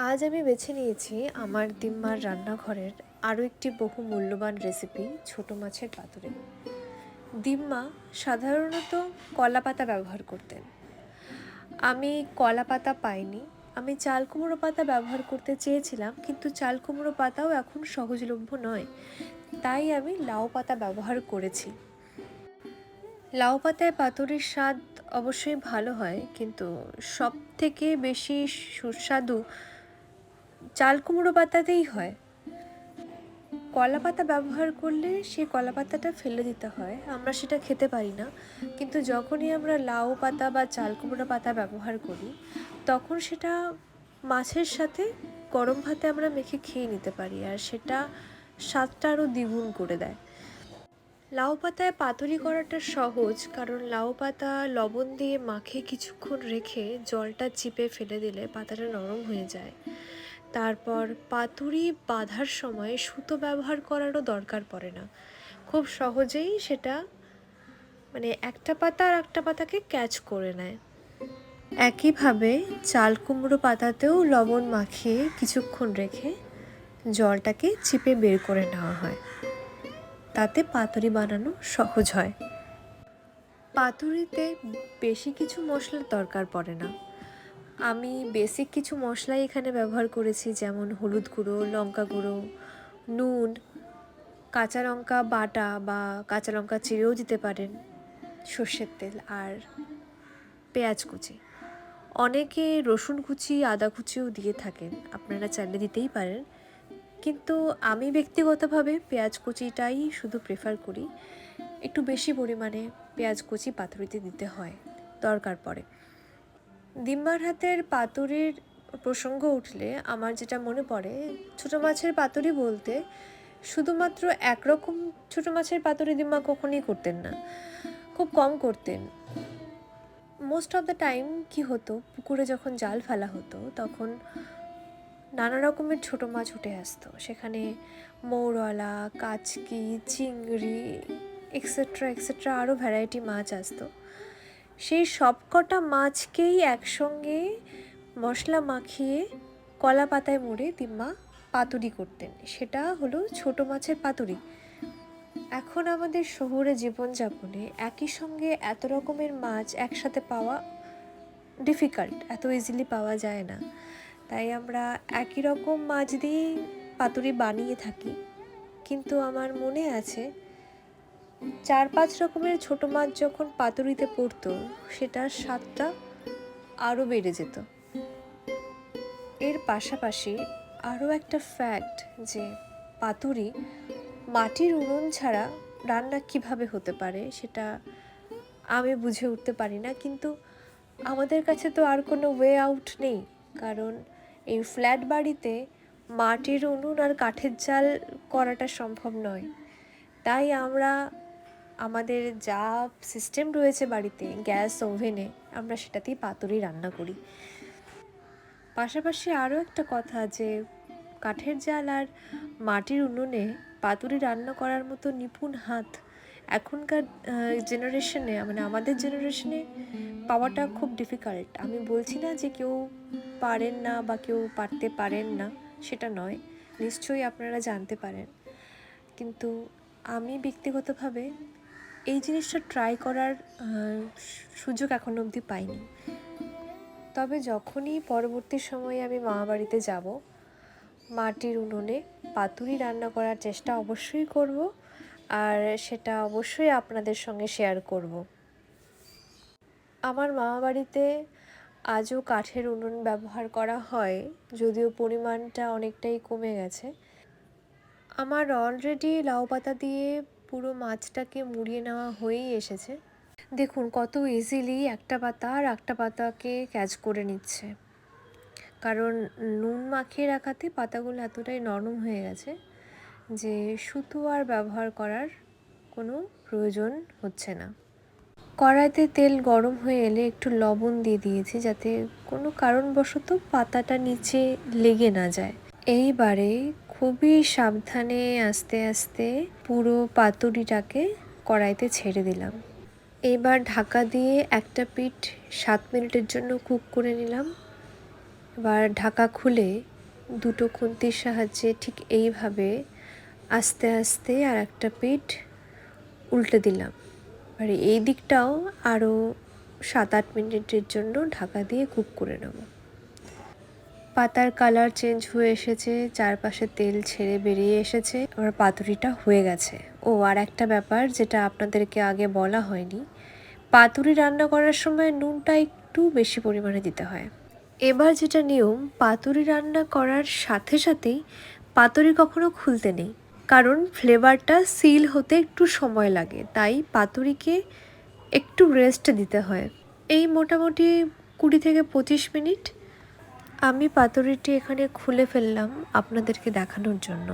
আজ আমি বেছে নিয়েছি আমার দিম্মার রান্নাঘরের আরও একটি বহু মূল্যবান রেসিপি, ছোট মাছের পাতুরি। দিম্মা সাধারণত কলা পাতা ব্যবহার করতেন। আমি কলা পাতা পাইনি। আমি চাল কুমড়ো পাতা ব্যবহার করতে চেয়েছিলাম, কিন্তু চাল কুমড়ো পাতাও এখন সহজলভ্য নয়, তাই আমি লাউ পাতা ব্যবহার করেছি। লাউ পাতায় পাতুরির স্বাদ অবশ্যই ভালো হয়, কিন্তু সব থেকে বেশি সুস্বাদু চাল কুমড়ো পাতাতেই হয়। কলা পাতা ব্যবহার করলে সেই কলা পাতাটা ফেলে দিতে হয়, আমরা সেটা খেতে পারি না। কিন্তু যখনই আমরা লাউ পাতা বা চাল কুমড়ো পাতা ব্যবহার করি, তখন সেটা মাছের সাথে গরম ভাতে আমরা মেখে খেয়ে নিতে পারি, আর সেটা স্বাদটা আরও দ্বিগুণ করে দেয়। লাউ পাতায় পাতুরি করাটা সহজ, কারণ লাউ পাতা লবণ দিয়ে মাখে কিছুক্ষণ রেখে জলটা চিপে ফেলে দিলে পাতাটা নরম হয়ে যায়। তারপর পাতুরি বাঁধার সময় সুতো ব্যবহার করারও দরকার পড়ে না, খুব সহজেই সেটা একটা পাতা আর একটা পাতাকে ক্যাচ করে নেয়। একইভাবে চাল কুমড়ো পাতাতেও লবণ মাখিয়ে কিছুক্ষণ রেখে জলটাকে চিপে বের করে নেওয়া হয়, তাতে পাতুরি বানানো সহজ হয়। পাতুরিতে বেশি কিছু মশলার দরকার পড়ে না। আমি বেসিক কিছু মশলাই এখানে ব্যবহার করেছি, যেমন হলুদ গুঁড়ো, লঙ্কা গুঁড়ো, নুন, কাঁচা লঙ্কা বাটা বা কাঁচা লঙ্কা চিড়েও দিতে পারেন, সর্ষের তেল আর পেঁয়াজ কুচি। অনেকে রসুন কুচি, আদা কুচিও দিয়ে থাকেন, আপনারা চাইলে দিতেই পারেন, কিন্তু আমি ব্যক্তিগতভাবে পেঁয়াজ কুচিটাই শুধু প্রেফার করি। একটু বেশি পরিমাণে পেঁয়াজ কুচি পাতুরিতে দিতে হয়, দরকার পড়ে। দিম্মার হাতের পাতুরির প্রসঙ্গ উঠলে আমার যেটা মনে পড়ে, ছোটো মাছের পাতুরি বলতে শুধুমাত্র একরকম ছোটো মাছের পাতুরি দিম্মা কখনই করতেন না, খুব কম করতেন। মোস্ট অফ দ্য টাইম কি হতো, পুকুরে যখন জাল ফেলা হতো তখন নানা রকমের ছোটো মাছ উঠে আসতো, সেখানে মৌরলা, কাচকি, চিংড়ি এক্সেট্রা এক্সেট্রা আরও ভ্যারাইটি মাছ আসতো। সেই সবকটা মাছকেই একসঙ্গে মশলা মাখিয়ে কলা পাতায় মুড়ে দিম্মা পাতুরি করতেন, সেটা হলো ছোটো মাছের পাতুরি। এখন আমাদের শহুরে জীবনযাপনে একই সঙ্গে এত রকমের মাছ একসাথে পাওয়া ডিফিকাল্ট, এত ইজিলি পাওয়া যায় না, তাই আমরা একই রকম মাছ দিয়েই পাতুরি বানিয়ে থাকি। কিন্তু আমার মনে আছে 4-5 রকমের ছোটো মাছ যখন পাতুরিতে পড়তো, সেটার স্বাদটা আরও বেড়ে যেত। এর পাশাপাশি আরও একটা ফ্যাক্ট, যে পাতুরি মাটির উনুন ছাড়া রান্না কিভাবে হতে পারে সেটা আমি বুঝে উঠতে পারি না, কিন্তু আমাদের কাছে তো আর কোনো ওয়ে আউট নেই, কারণ এই ফ্ল্যাট বাড়িতে মাটির উনুন আর কাঠের জাল করাটা সম্ভব নয়। তাই আমরা আমাদের যা সিস্টেম রয়েছে বাড়িতে, গ্যাস, ওভেনে, আমরা সেটাতেই পাতুরি রান্না করি। পাশাপাশি আরও একটা কথা, যে কাঠের জাল আর মাটির উনুনে পাতুরি রান্না করার মতো নিপুণ হাত এখনকার জেনারেশনে, আমাদের জেনারেশনে পাওয়াটা খুব ডিফিকাল্ট। আমি বলছি না যে কেউ পারেন না বা কেউ পারতে পারেন না, সেটা নয়, নিশ্চয়ই আপনারা জানতে পারেন, কিন্তু আমি ব্যক্তিগতভাবে এই জিনিসটা ট্রাই করার সুযোগ এখনো অবধি পাইনি। তবে যখনই পরবর্তী সময়ে আমি মামাবাড়িতে যাব, মাটির উনুনে পাতুরি রান্না করার চেষ্টা অবশ্যই করব, আর সেটা অবশ্যই আপনাদের সঙ্গে শেয়ার করব। আমার মামাবাড়িতে আজও কাঠের উনুন ব্যবহার করা হয়, যদিও পরিমাণটা অনেকটাই কমে গেছে। আমার অলরেডি লাউ পাতা দিয়ে পুরো মাছটাকে মুড়িয়ে নেওয়া হয়েই এসেছে। দেখুন কত ইজিলি একটা পাতা আর একটা পাতাকে ক্যাচ করে নিচ্ছে, কারণ নুন মাখিয়ে রাখাতে পাতাগুলো এতটাই নরম হয়ে গেছে যে সুতো আর ব্যবহার করার কোনো প্রয়োজন হচ্ছে না। কড়াইতে তেল গরম হয়ে এলে একটু লবণ দিয়ে দিয়েছি, যাতে কোনো কারণবশত পাতাটা নিচে লেগে না যায়। এইবারে খুবই সাবধানে আস্তে আস্তে পুরো পাতুরিটাকে কড়াইতে ছেড়ে দিলাম। এবার ঢাকা দিয়ে একটা পিঠ 7 মিনিটের জন্য কুক করে নিলাম, এবার ঢাকা খুলে দুটো খুন্তির সাহায্যে ঠিক এইভাবে আস্তে আস্তে আর একটা পিঠ উল্টে দিলাম। আর এই দিকটাও আরও 7-8 মিনিটের জন্য ঢাকা দিয়ে কুক করে নেব। পাতার কালার চেঞ্জ হয়ে এসেছে, চারপাশে তেল ছেড়ে বেরিয়ে এসেছে, আমার পাতুরিটা হয়ে গেছে। ও আর একটা ব্যাপার যেটা আপনাদেরকে আগে বলা হয়নি, পাতুরি রান্না করার সময় নুনটা একটু বেশি পরিমাণে দিতে হয়। এবার যেটা নিয়ম, পাতুরি রান্না করার সাথে সাথেই পাতুরি কখনো খুলতে নেই, কারণ ফ্লেভারটা সিল হতে একটু সময় লাগে, তাই পাতুরিকে একটু রেস্ট দিতে হয়। এই মোটামুটি 20-25 মিনিট। আমি পাতুরিটি এখানে খুলে ফেললাম আপনাদেরকে দেখানোর জন্য।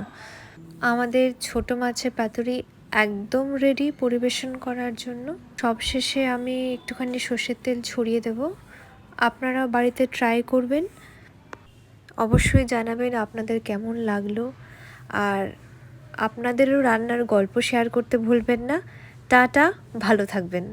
আমাদের ছোট মাছের পাতুরি একদম রেডি পরিবেশন করার জন্য। সবশেষে আমি একটুখানি সর্ষের তেল ছড়িয়ে দেব। আপনারা বাড়িতে ট্রাই করবেন, অবশ্যই জানাবেন আপনাদের কেমন লাগলো, আর আপনাদেরও রান্নার গল্প শেয়ার করতে ভুলবেন না। টাটা, ভালো থাকবেন।